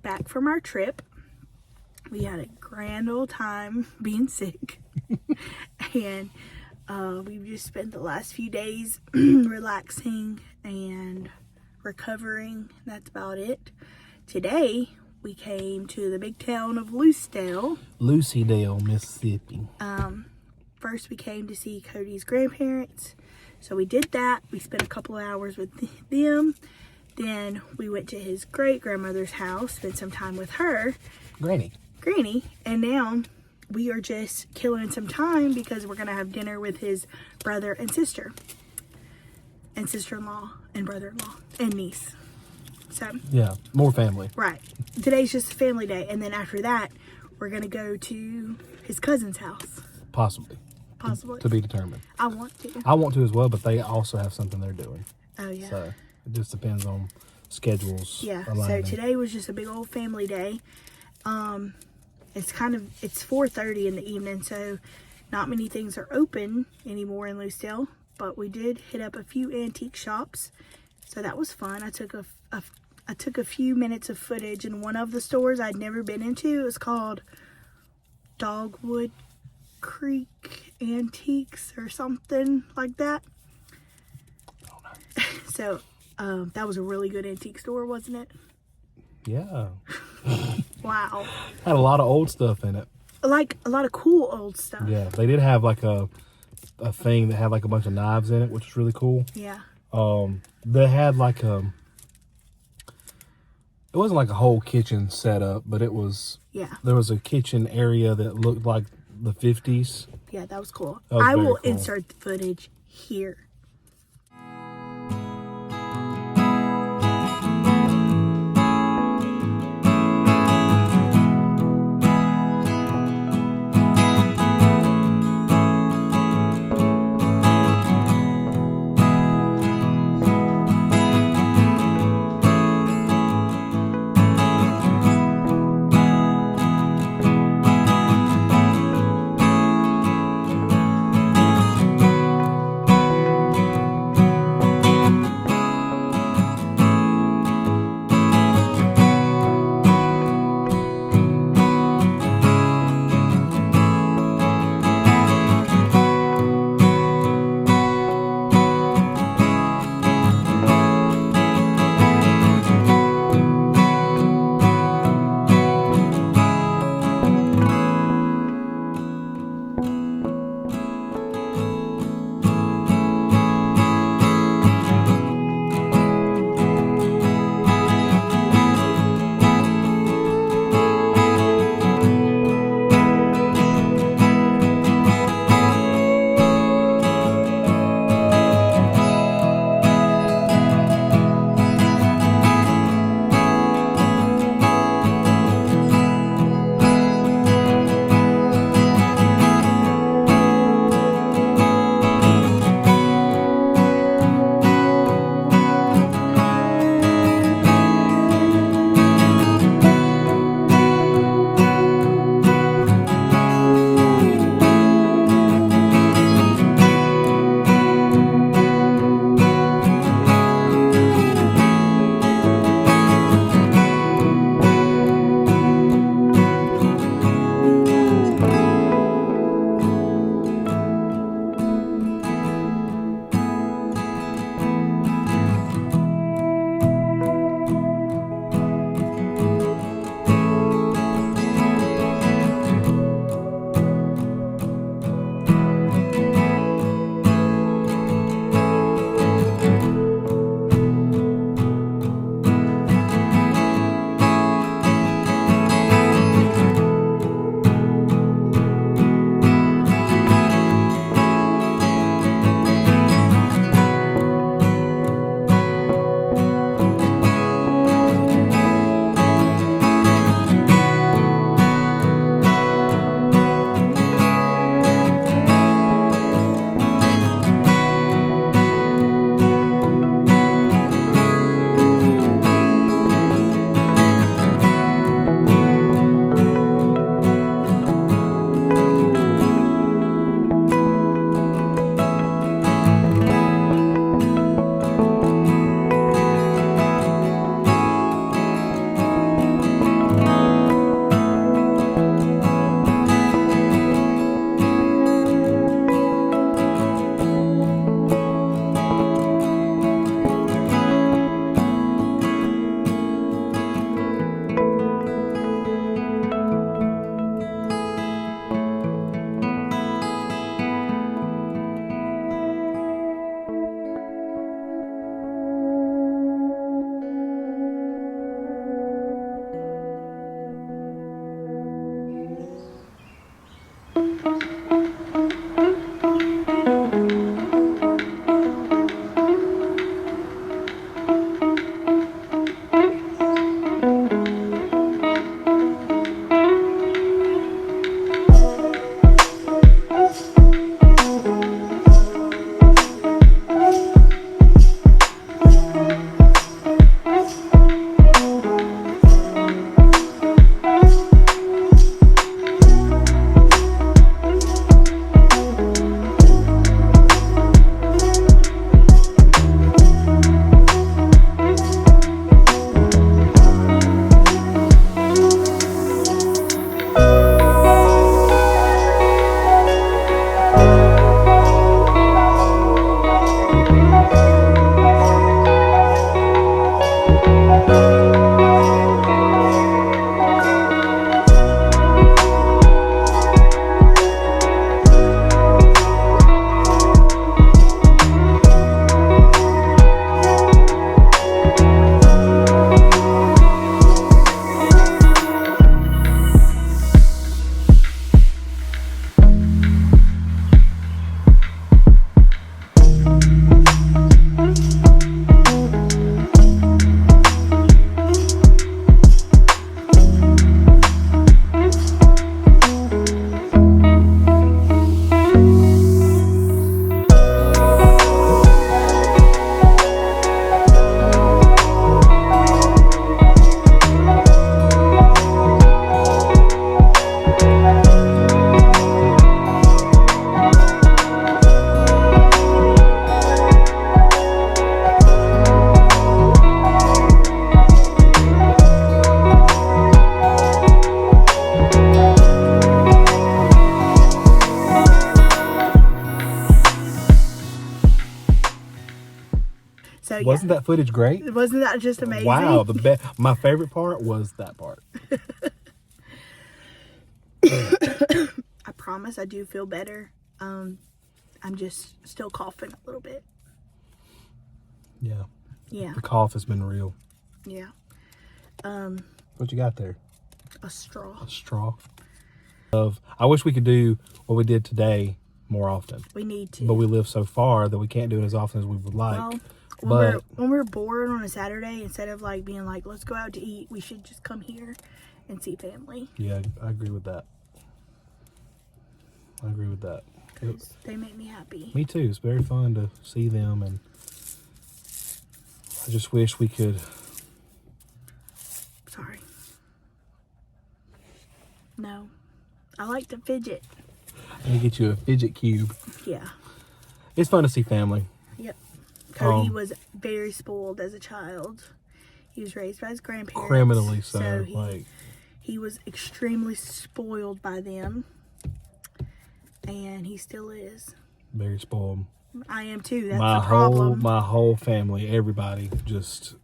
back from our trip. We had a grand old time being sick. And we've just spent the last few days relaxing and recovering. That's about it. Today, we came to the big town of Lucedale, Mississippi. First, we came to see Cody's grandparents. So we did that. We spent a couple of hours with them. Then we went to his great-grandmother's house, spent some time with her. Granny. And now we are just killing some time because we're going to have dinner with his brother and sister. And sister-in-law and brother-in-law and niece. So yeah, more family. Right. Today's just a family day. And then after that, we're going to go to his cousin's house. Possibly. To be determined. I want to. I want to as well, but they also have something they're doing. Oh, yeah. So it just depends on schedules. Yeah. aligning. So today was just a big old family day. It's 4:30 in the evening, so not many things are open anymore in Lucedale. But we did hit up a few antique shops, so that was fun. I took a few minutes of footage in one of the stores I'd never been into. It was called Dogwood Creek Antiques or something like that. So that was a really good antique store, wasn't it? Yeah. Wow. Had a lot of old stuff in it. Like a lot of cool old stuff. Yeah, they did have like a thing that had like a bunch of knives in it, which is really cool. Yeah. They had like it wasn't like a whole kitchen setup, but it was. Yeah. There was a kitchen area that looked like the 50s. Yeah, that was cool. That was I will very cool. insert the footage here. Wasn't that footage great? Wasn't that just amazing? Wow, my favorite part was that part. I promise I do feel better. I'm just still coughing a little bit. Yeah. Yeah. The cough has been real. Yeah. What you got there? A straw. A straw. I wish we could do what we did today more often. We need to. But we live so far that we can't do it as often as we would like. Well, when we're bored on a Saturday, instead of like being like, let's go out to eat, we should just come here and see family. Yeah, I agree with that. Because they make me happy. Me too. It's very fun to see them, and I just wish we could. Sorry. No. I like to fidget. Let me get you a fidget cube. Yeah. It's fun to see family. Yep. Cody was very spoiled as a child. He was raised by his grandparents. Criminally so. He was extremely spoiled by them. And he still is. Very spoiled. I am too. That's the problem. My whole family, everybody just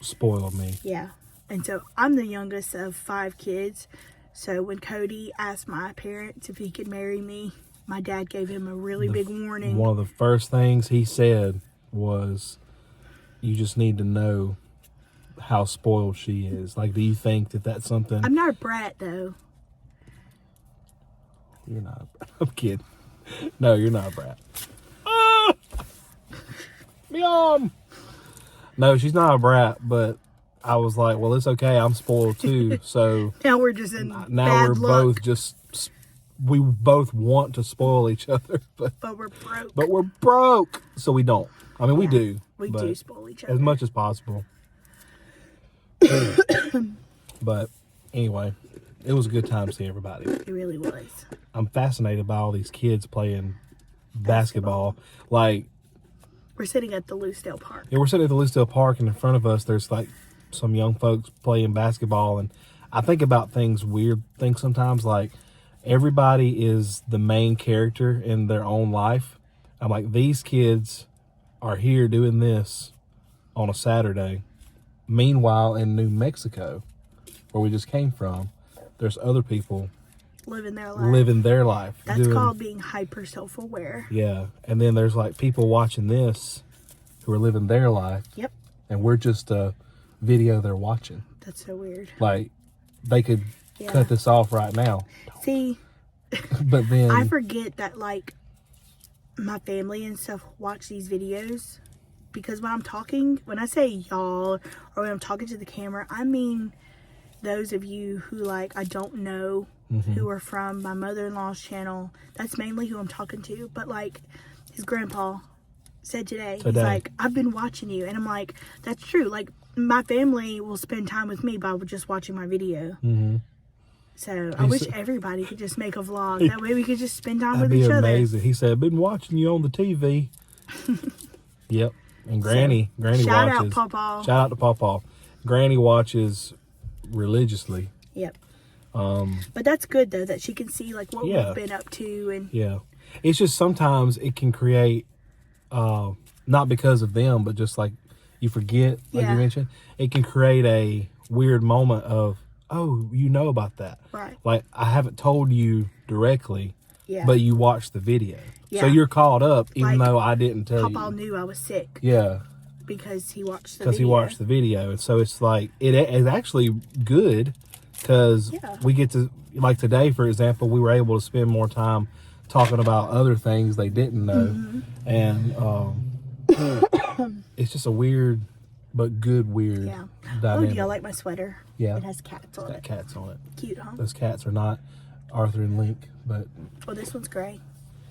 spoiled me. Yeah. And so I'm the youngest of 5 kids. So when Cody asked my parents if he could marry me, my dad gave him a really big warning. One of the first things he said was, you just need to know how spoiled she is. Like, do you think that that's something? I'm not a brat, though. You're not. I'm kidding. No, you're not a brat. Ah! Meow. No, she's not a brat, but I was like, well, it's okay. I'm spoiled too. So now we're just in bad luck. We both want to spoil each other, but we're broke. But we're broke, so we don't. I mean, we do. We do spoil each other as much as possible. But anyway, it was a good time to see everybody. It really was. I'm fascinated by all these kids playing basketball. Like, we're sitting at the Lucedale Park. Yeah, we're sitting at the Lucedale Park, and in front of us, there's like some young folks playing basketball. And I think about weird things sometimes, like everybody is the main character in their own life. I'm like, these kids are here doing this on a Saturday. Meanwhile, in New Mexico, where we just came from, there's other people living their life. That's called being hyper self-aware. Yeah. And then there's like people watching this who are living their life. Yep. And we're just a video they're watching. That's so weird. Like, they could cut this off right now. See, but then I forget that like my family and stuff watch these videos, because when I say y'all or when I'm talking to the camera, I mean those of you who like I don't know, who are from my mother-in-law's channel. That's mainly who I'm talking to. But like his grandpa said today, he's like, I've been watching you. And I'm like, that's true. Like, my family will spend time with me by just watching my video. So I wish everybody could just make a vlog. That way we could just spend time with each other. That'd be amazing. He said, I've been watching you on the TV. Yep. And Granny watches. Shout out Pawpaw. Shout out to Pawpaw. Granny watches religiously. Yep. But that's good though, that she can see like what we've been up to. And it's just sometimes it can create, not because of them, but just like you forget, like you mentioned, it can create a weird moment of, oh, you know about that. Right. Like, I haven't told you directly, but you watched the video. Yeah. So you're caught up, even though I didn't tell you. Papa knew I was sick. Yeah. Because he watched the video. Because he watched the video. And so it's like, it is actually good because we get to, like today, for example, we were able to spend more time talking about other things they didn't know. And it's just a weird, but good weird dynamic. Oh, do y'all like my sweater? Yeah. It has cats on it. It's got cats on it. Cute, huh? Those cats are not Arthur and Link, but... Well, this one's gray.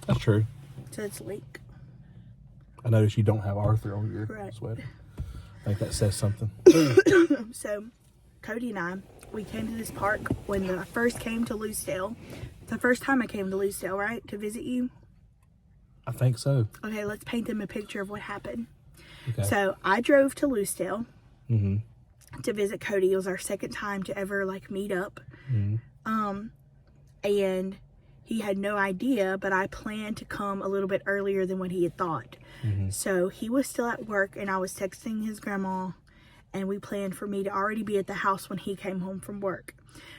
That's true. So it's Link. I noticed you don't have Arthur on your sweater. I think that says something. So, Cody and I, we came to this park when I first came to Lucedale. The first time I came to Lucedale, right? To visit you? I think so. Okay, let's paint them a picture of what happened. Okay. So, I drove to Lucedale to visit Cody. It was our second time to ever, like, meet up. And he had no idea, but I planned to come a little bit earlier than what he had thought. So he was still at work, and I was texting his grandma, and we planned for me to already be at the house when he came home from work.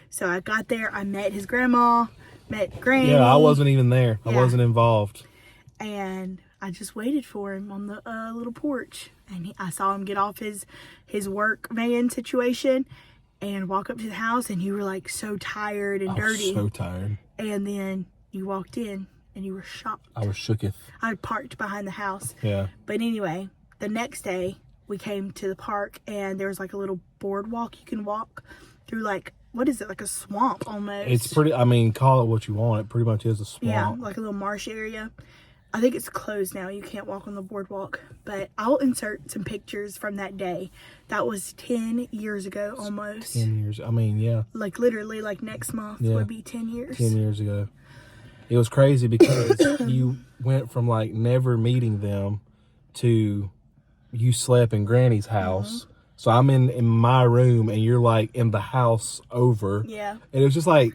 So I got there, I met his grandma, met Granny. Yeah, I wasn't even there. I Yeah. wasn't involved. And I just waited for him on the little porch, and I saw him get off his work van situation and walk up to the house, and you were like so tired and I dirty. was so tired. And then you walked in and you were shocked. I was shooketh. I parked behind the house. Yeah. But anyway, the next day we came to the park, and there was like a little boardwalk you can walk through, like, what is it, like a swamp almost. It's pretty, I mean, call it what you want. It pretty much is a swamp. Yeah, like a little marsh area. I think it's closed now. You can't walk on the boardwalk. But I'll insert some pictures from that day. That was 10 years ago almost. 10 years. I mean, yeah. Like literally, like next month would be 10 years. 10 years ago. It was crazy because you went from like never meeting them to you slept in Granny's house. So I'm in my room and you're like in the house over. Yeah. And it was just like,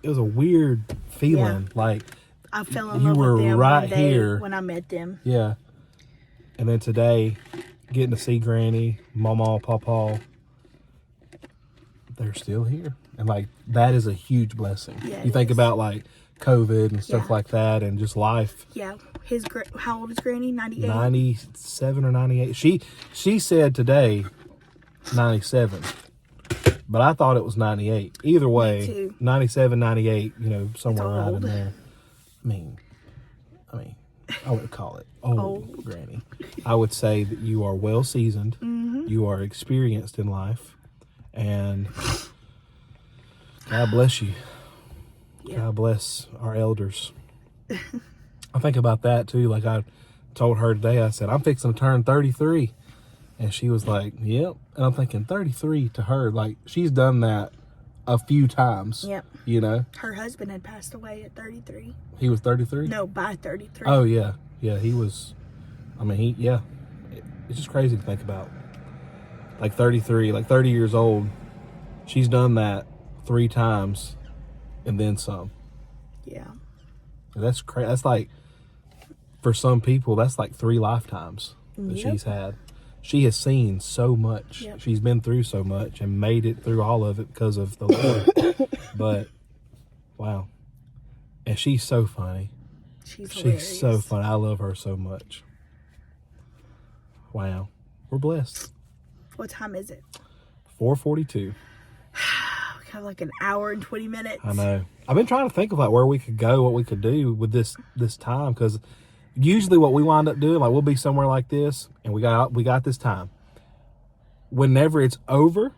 it was a weird feeling. Like, I fell in you love were with them right one day here. when I met them. Yeah. And then today, getting to see Granny, Mama, Papa, they're still here. And like, that is a huge blessing. Yeah, you it think is. about like COVID and stuff Yeah. like that and just life. Yeah. How old is Granny? 98? 97 or 98. She said today 97. But I thought it was 98. Either way, too. 97, 98, you know, somewhere around in old. there. I mean, I would call it old, Granny. I would say that you are well seasoned. You are experienced in life. And God bless you. Yeah. God bless our elders. I think about that too. Like I told her today, I said, I'm fixing to turn 33. And she was like, yep. And I'm thinking 33 to her, like she's done that a few times. Yep. You know? Her husband had passed away at 33. He was 33? No, by 33. Oh, yeah. Yeah, he was, I mean, yeah. It's just crazy to think about. Like 33, like 30 years old. She's done that 3 times and then some. Yeah. That's crazy. That's like, for some people, that's like 3 lifetimes that Yep. she's had. She has seen so much. Yep. She's been through so much and made it through all of it because of the Lord. But, wow. And she's so funny. She's She's so funny. I love her so much. Wow. We're blessed. What time is it? 4:42. We have like an hour and 20 minutes. I know. I've been trying to think of like where we could go, what we could do with this time, because usually what we wind up doing, like we'll be somewhere like this and we got this time. Whenever it's over,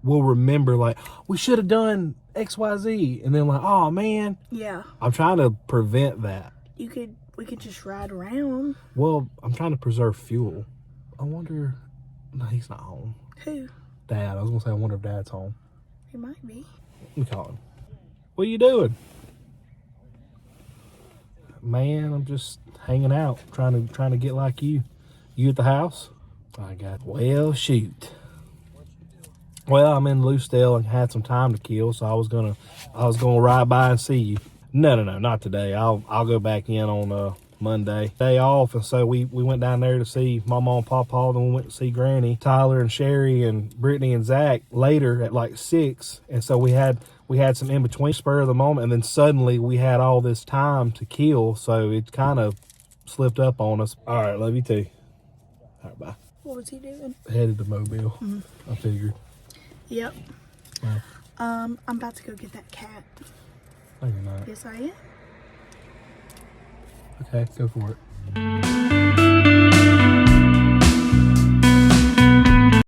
we'll remember like we should have done XYZ, and then like, oh man. Yeah. I'm trying to prevent that. We could just ride around. Well, I'm trying to preserve fuel. I wonder. No, he's not home. Who? Dad. I was gonna say I wonder if Dad's home. He might be. Let me call him. What are you doing? Man, I'm just hanging out, trying to get like you. You at the house? I got. Well, shoot. Well, I'm in Lucedale and had some time to kill, so I was gonna ride by and see you. No, not today. I'll go back in on Monday. Day off, and so we went down there to see Mama and Papa, then we went to see Granny, Tyler and Sherry and Brittany and Zach later at like 6, and so we had some in between, spur of the moment, and then suddenly we had all this time to kill, so it kind of slipped up on us. All right, love you too. All right, bye. What was he doing? Headed to Mobile. I figured. Yep. Well, I'm about to go get that cat. no, you're not. Yes, I am. Okay, go for it.